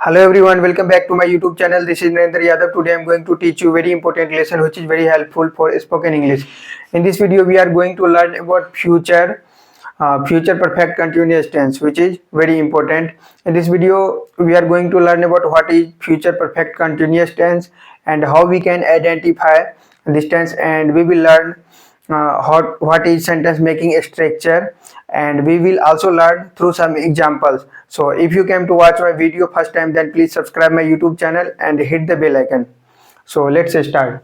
Hello everyone, welcome back to my YouTube channel. This is Narendra Yadav. Today I am going to teach you very important lesson which is very helpful for spoken English. In this video we are going to learn about future perfect continuous tense, which is very important. In this video we are going to learn about what is future perfect continuous tense and how we can identify this tense, and we will learn what is sentence making structure, and we will also learn through some examples. So if you came to watch my video first time, then please subscribe my YouTube channel and hit the bell icon. So let's start.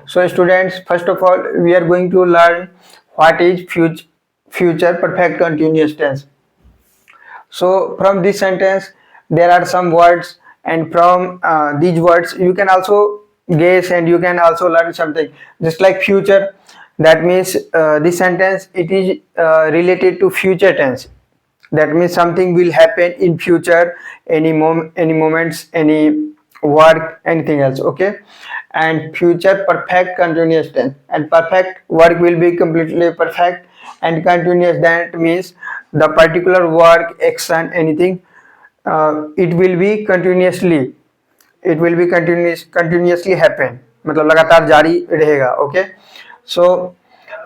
So students, first of all we are going to learn what is future perfect continuous tense. So from this sentence there are some words, and from these words you can also guess and you can also learn something. Just like future, that means this sentence it is related to future tense. That means something will happen in future, any moments, any work, anything else. Okay. And future perfect continuous tense, and perfect work will be completely perfect, and continuous, that means the particular work, action, anything, it will be continuously happen, मतलब लगातार जारी रहेगा. Okay. सो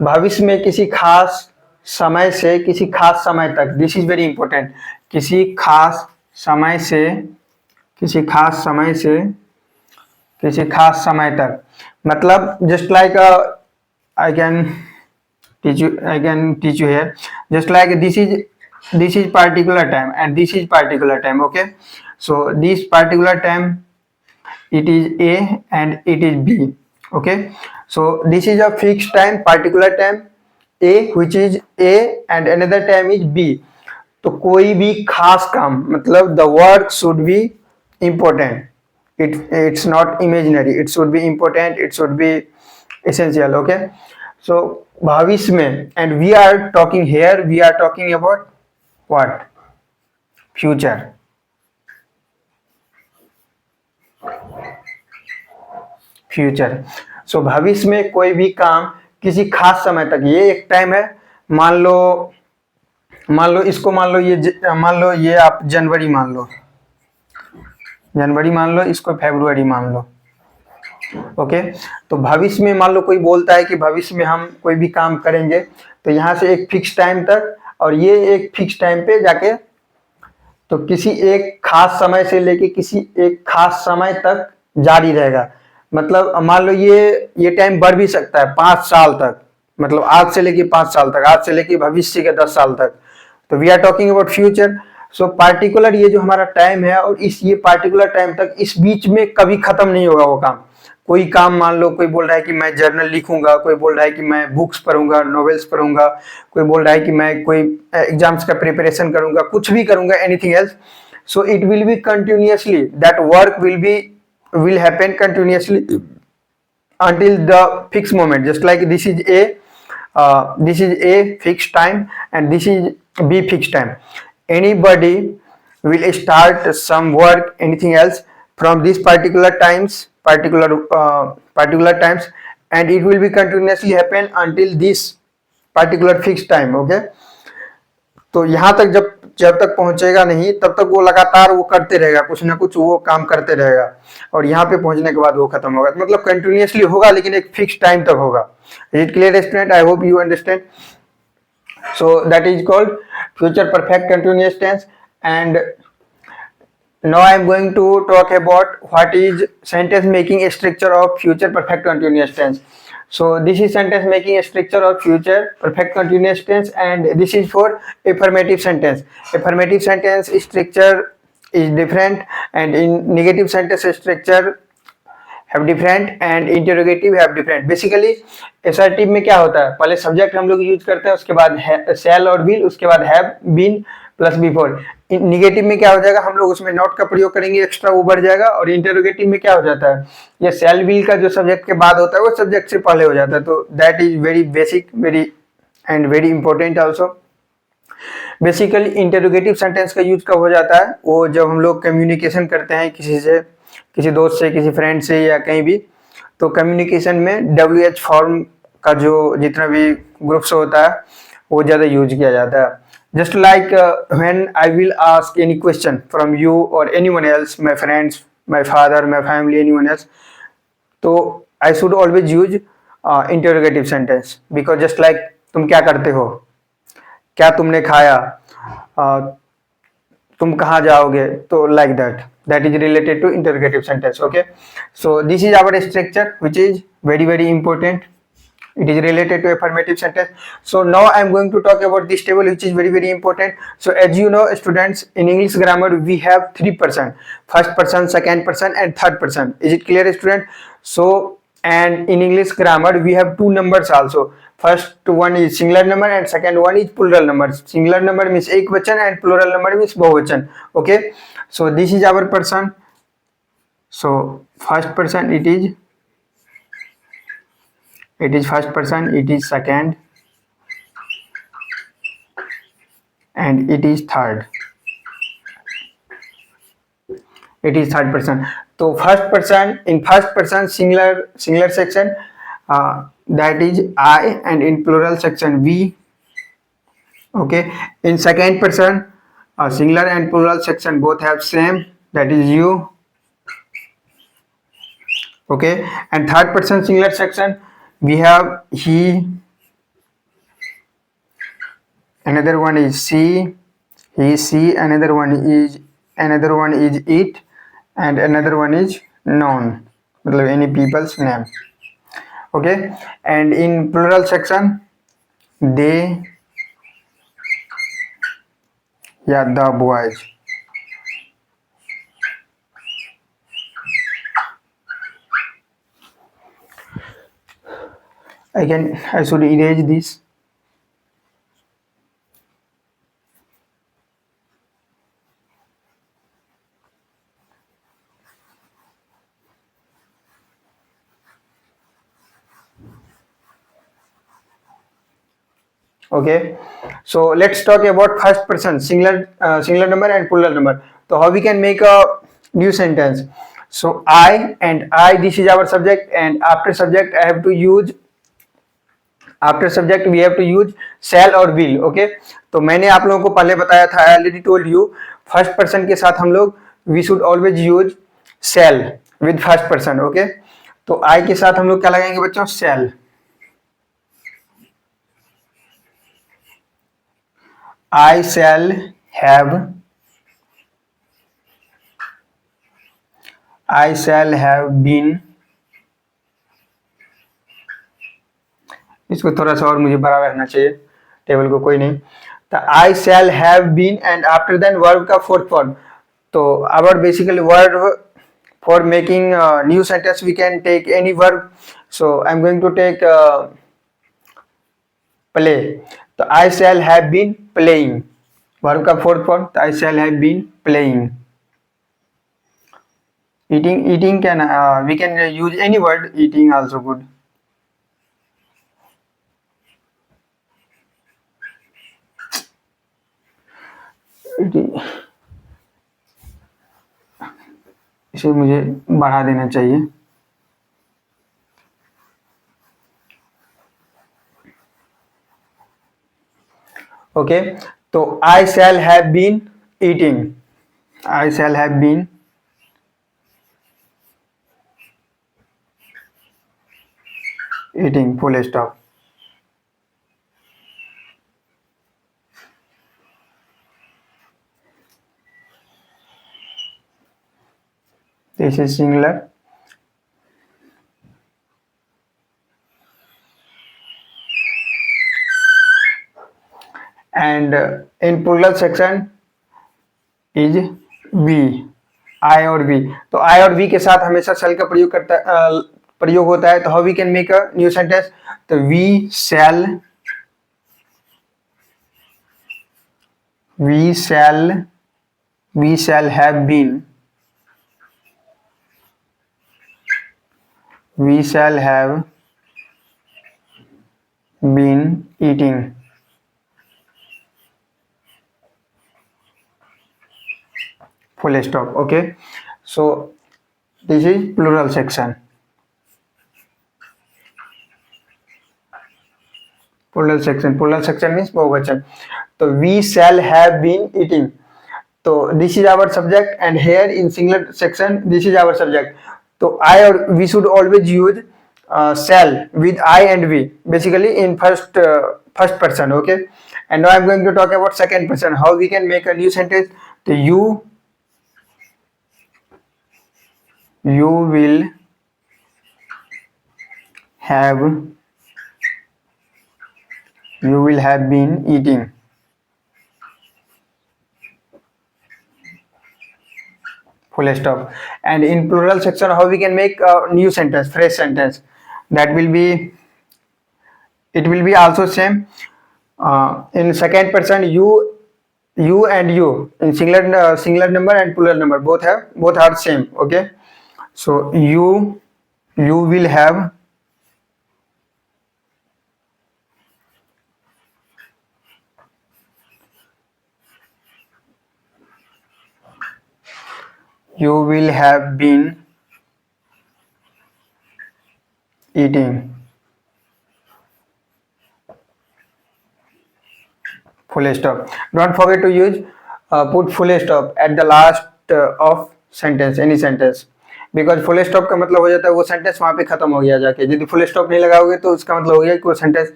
भविष्य में किसी खास समय से किसी खास समय तक, दिस इज वेरी इंपॉर्टेंट, किसी खास समय से किसी खास समय तक, मतलब just like I can teach you here. Just like this is particular time and this is particular time. Okay. So this particular time it is A and it is B. Okay. So this is a fixed time, particular time A, which is A, and another time is B. तो कोई भी खास काम, मतलब the work should be important. It's not imaginary. It should be important. It should be essential. Okay. So भविष्य में, and we are talking here, we are talking about what? Future. So भविष्य में कोई भी काम किसी खास समय तक, ये एक टाइम है. मान लो ये आप जनवरी मान लो, इसको फरवरी मान लो. ओके. तो भविष्य में मान लो कोई बोलता है कि भविष्य में हम कोई भी काम करेंगे, तो यहाँ से एक फिक्स टाइम तक और ये एक फिक्स टाइम पे जाके, तो किसी एक खास समय से लेके किसी एक खास समय तक जारी रहेगा. मतलब मान लो ये टाइम बढ़ भी सकता है 5 साल तक, मतलब आज से लेके 5 साल तक, आज से लेके भविष्य के 10 साल तक. तो we are talking about future. So particular ये जो हमारा टाइम है, और ये पार्टिकुलर टाइम तक, इस बीच में कभी खत्म नहीं होगा वो काम. कोई काम, मान लो कोई बोल रहा है कि मैं जर्नल लिखूंगा, कोई बोल रहा है कि मैं बुक्स पढ़ूंगा, नॉवेल्स पढ़ूंगा, कोई बोल रहा है कि मैं कोई एग्जाम्स का प्रिपरेशन करूंगा, कुछ भी करूंगा, anything else. So it will be continuously, that work will happen continuously until the fixed moment. Just like this is A fixed time and this is B fixed time. Anybody will start some work, anything else, from these particular times, and it will be continuously happen until this particular fixed time. Okay. तो यहाँ तक जब तक पहुंचेगा नहीं, तब तक वो लगातार वो करते रहेगा, कुछ ना कुछ वो काम करते रहेगा, और यहाँ पे पहुंचने के बाद वो खत्म होगा. मतलब कंटिन्यूअसली होगा, लेकिन एक फिक्स टाइम तक होगा. Is it clear student? I hope you understand. So that is called future perfect continuous tense. And now I am going to talk about what is sentence making structure of future perfect continuous tense. So this is sentence making structure of future perfect continuous tense, and this is for affirmative sentence. Affirmative sentence structure is different, and in negative sentence structure have different, and interrogative have different. Basically assertive में क्या होता है, पहले subject हम लोग use करते हैं, उसके बाद shall और will, उसके बाद have, been plus before. Negative में क्या हो जाएगा, हम लोग उसमें नॉट का प्रयोग करेंगे, एक्स्ट्रा वो बढ़ जाएगा. और इंटरोगेटिव में क्या हो जाता है, ये शैल विल का जो सब्जेक्ट के बाद होता है वो सब्जेक्ट से पहले हो जाता है. तो that is very basic, very important also. Basically interrogative sentence का यूज कब हो जाता है, वो जब हम लोग कम्युनिकेशन करते हैं किसी दोस्त से, किसी फ्रेंड से, या कहीं भी. तो कम्युनिकेशन में WH फॉर्म का जो जितना भी ग्रुप्स होता है वो ज़्यादा यूज किया जाता है. just like when I will ask any question from you or anyone else, my friends, my father, my family, anyone else, तो I should always use interrogative sentence, because just like तुम क्या करते हो, क्या तुमने खाया, uh, तुम कहाँ जाओगे, तो like that is related to interrogative sentence. Okay, so this is our structure, which is very important. It is related to affirmative sentence. So now I am going to talk about this table, which is very important. So as you know, students, in English grammar we have 3%: first person, second person, and third person. Is it clear, student? So, and in English grammar we have two numbers also. First one is singular number and second one is plural number. Singular number means ekvachan and plural number means bahuvachan. Okay, so this is our person. So first person, it is first person, it is second, and it is third. It is third person. So first person, in first person singular section, that is I, and in plural section we. Okay, in second person, singular and plural section both have same, that is you. Okay, and third person singular section we have he, another one is she, he, she, another one is it, and another one is noun, मतलब any people's name. Okay, and in plural section they, yeah, the boys. I should erase this. Okay, so let's talk about first person singular number and plural number. So how we can make a new sentence? So I, and I, this is our subject, and after subject I have to use, after subject we have to use shall और will. Okay, तो मैंने आप लोगों को पहले बताया था, I already told you, first person के साथ हम लोग we should always use shall with first person. Okay, तो आई के साथ हम लोग क्या लगाएंगे बच्चों? शैल. I shall have been. इसको थोड़ा सा और मुझे बड़ा रखना चाहिए टेबल को, कोई नहीं. तो I shall have been and after then verb का fourth form. तो our basically verb for making new sentence we can take any verb. So I'm going to take play. तो I shall have been playing. Verb का fourth form, तो I shall have been playing. Eating can we can use any word, eating also good. इसे मुझे बढ़ा देना चाहिए. Okay, तो I shall have been eating. I shall have been eating, full stop. This is singular. And in plural section is we, I और we. तो I और we के साथ हमेशा shall का प्रयोग होता है. तो how we can make a new sentence? तो we shall have been, eating. Full stop. Okay, so this is plural section. Plural section means बहुवचन. तो we shall have been eating. तो this is our subject and here in singular section this is our subject. तो I or we should always use shall with I and we basically in first person. Okay, and now I'm going to talk about second person, how we can make a new sentence. So you will have been eating. Full stop. And in plural section, how we can make a new sentence, fresh sentence. That will be, it will be also same. In second person, you and you. In singular number and plural number, both are same. Okay. So you will have been eating. Full stop. Don't forget to use put full stop at the last of sentence, any sentence, because full stop का मतलब हो जाता है वो sentence वहां पे खत्म हो गया जाके. यदि फुल स्टॉप नहीं लगाओगे तो उसका मतलब हो गया कि वो सेंटेंस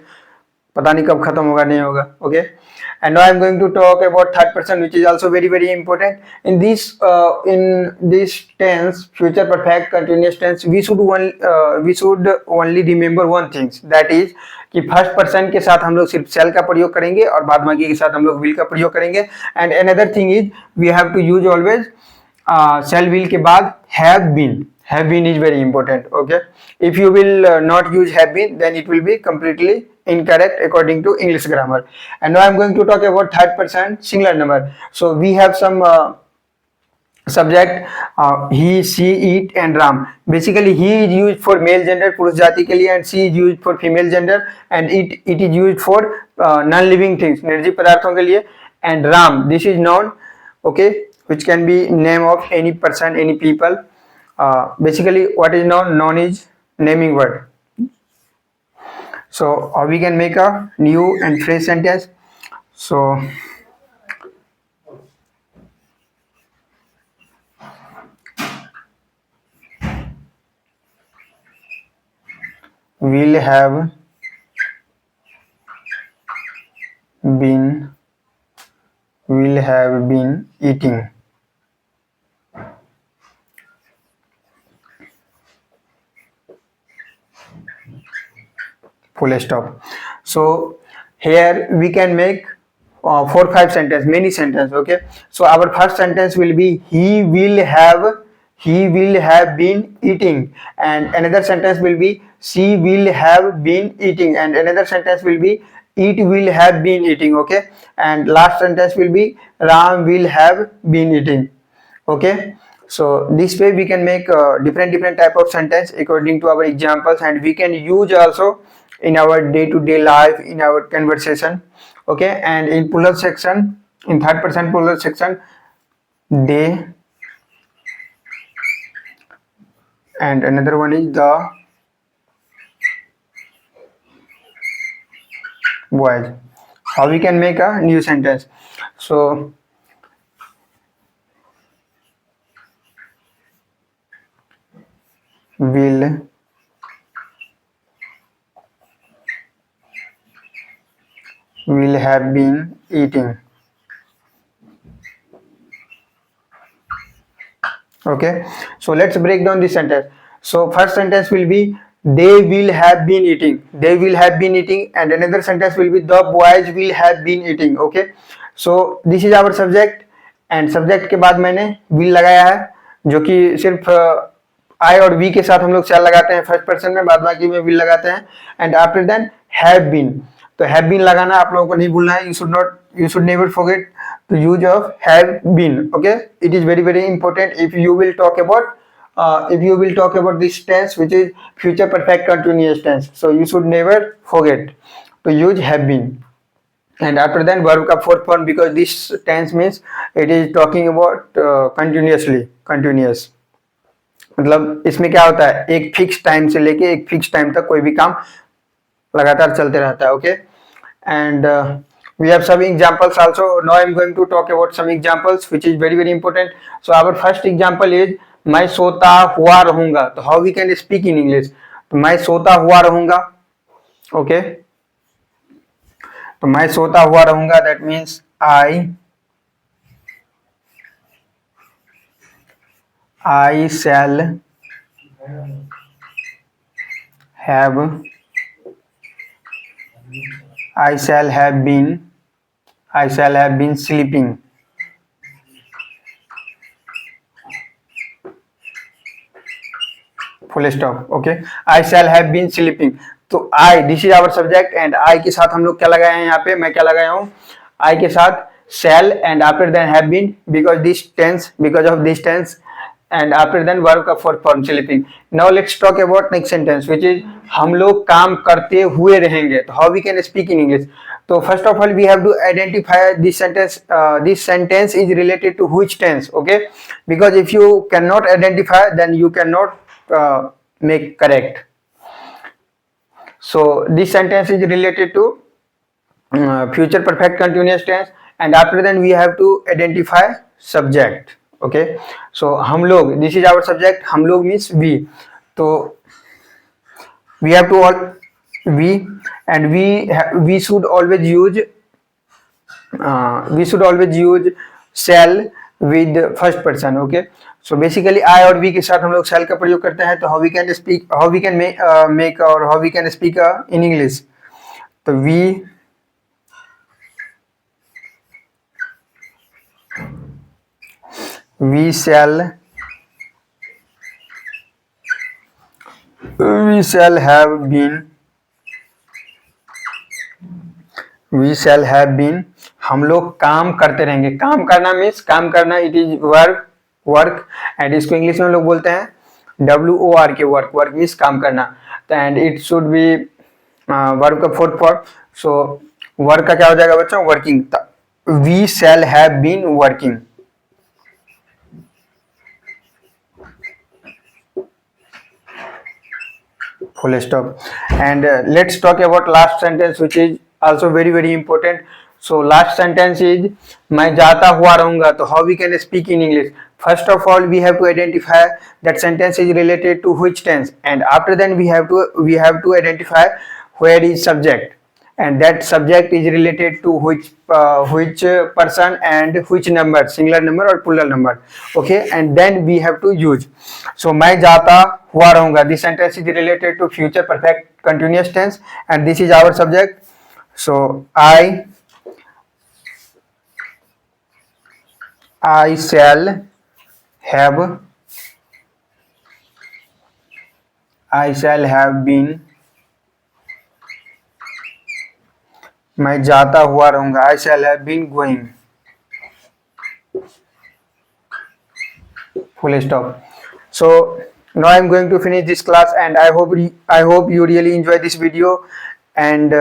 पता नहीं कब खत्म होगा, नहीं होगा. Okay, and now I'm going to talk about third person, which is also very important in this tense, future perfect continuous tense. We should only remember one thing, that is कि first person के साथ हम लोग सिर्फ shall का प्रयोग करेंगे और बाद बाकी के साथ हम लोग will का प्रयोग करेंगे. And another thing is we have to use always shall will के बाद have been is very important. Okay, if you will not use have been, then it will be completely incorrect according to English grammar. And now I'm going to talk about third person singular number. So we have some subject he, she, it and Ram. Basically he is used for male gender पुरुष जाति के लिए, and she is used for female gender, and it is used for non living things निर्जीव पदार्थों के लिए. And Ram, this is noun, okay, which can be name of any person, any people. Basically what is noun? Noun is naming word. So we can make a new and fresh sentence. So will have been eating. Full stop. So here we can make 4-5 sentence, many sentence. Okay, so our first sentence will be he will have been eating, and another sentence will be she will have been eating, and another sentence will be it will have been eating. Okay, and last sentence will be Ram will have been eating. Okay, so this way we can make different type of sentence according to our examples, and we can use also in our day-to-day life, in our conversation. Okay, and in plural section, in third person plural section, they, and another one is the boys. How we can make a new sentence? So will have been eating. Okay, so let's break down this sentence. So first sentence will be they will have been eating, and another sentence will be the boys will have been eating. Okay, so this is our subject, and subject के बाद मैंने will लगाया है, जो कि सिर्फ I और we के साथ हम लोग shall लगाते हैं फर्स्ट पर्सन में, बाद बाकी में will लगाते हैं. And after then have been, तो have been लगाना आप लोगों को नहीं भूलना है. You should never forget the use of have been. Okay, it is very important if you will talk about this tense, which is future perfect continuous tense. So you should never forget to use have been. And after then verb का fourth form, because this tense means it is talking about continuous. मतलब इसमें क्या होता है, एक fix time से लेके एक फिक्स टाइम तक कोई भी काम लगातार चलते रहता है. Okay, and we have some examples also. Now I'm going to talk about some examples which is very important. So our first example is मैं सोता हुआ रहूंगा. तो how we can speak in English? तो मैं सोता हुआ रहूंगा. Okay. तो मैं सोता हुआ रहूंगा, that means I shall have been sleeping. Full stop. Okay. I shall have been sleeping. तो I, this is our subject, and I के साथ हम लोग क्या लगाए हैं यहाँ पे, मैं क्या लगाया हूँ, I के साथ shall and after then have been, because of this tense, and after then verb का fourth form sleeping. Now let's talk about next sentence, which is हम लोग काम करते हुए रहेंगे. तो how we can speak in English? So first of all we have to identify this sentence. This sentence is related to which tense? Okay, because if you cannot identify, then you cannot make correct. So this sentence is related to future perfect continuous tense, and after then we have to identify subject. Okay, so हम लोग, this is our subject, हम लोग means we. तो we have to all we, and we should always use shall with first person. Okay, so basically I और we के साथ हम लोग shall का प्रयोग करते हैं. तो how we can make और how we can speak in English. तो we shall have been, हम लोग काम करते रहेंगे. काम करना मीन्स काम करना, इट इज वर्क, एंड इसको इंग्लिश में लोग बोलते हैं WORK, वर्क मीन्स काम करना. And it should be verb का फोर्थ फॉर्म. सो वर्क का क्या हो जाएगा बच्चों, working. We shall have been working. Full stop. And let's talk about last sentence, which is also very important. So last sentence is मैं जाता हुआ रहूंगा. तो how we can speak in English? First of all we have to identify that sentence is related to which tense, and after then we have to identify where is subject, and that subject is related to which person and which number, singular number or plural number. Okay, and then we have to use. So मैं जाता हुआ रहूंगा, this sentence is related to future perfect continuous tense, and this is our subject. So I shall have been, मैं जाता हुआ रहूंगा, I shall have been going. Full stop. So now I'm going to finish this class, and I hope you really enjoy this video. And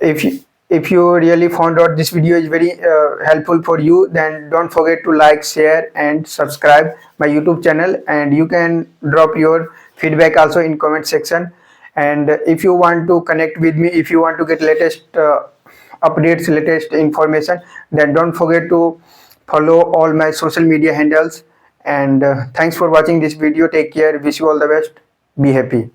if you really found out this video is very helpful for you, then don't forget to like, share and subscribe my YouTube channel, and you can drop your feedback also in comment section. And if you want to connect with me, if you want to get latest updates, latest information, then don't forget to follow all my social media handles. And thanks for watching this video. Take care. Wish you all the best. Be happy.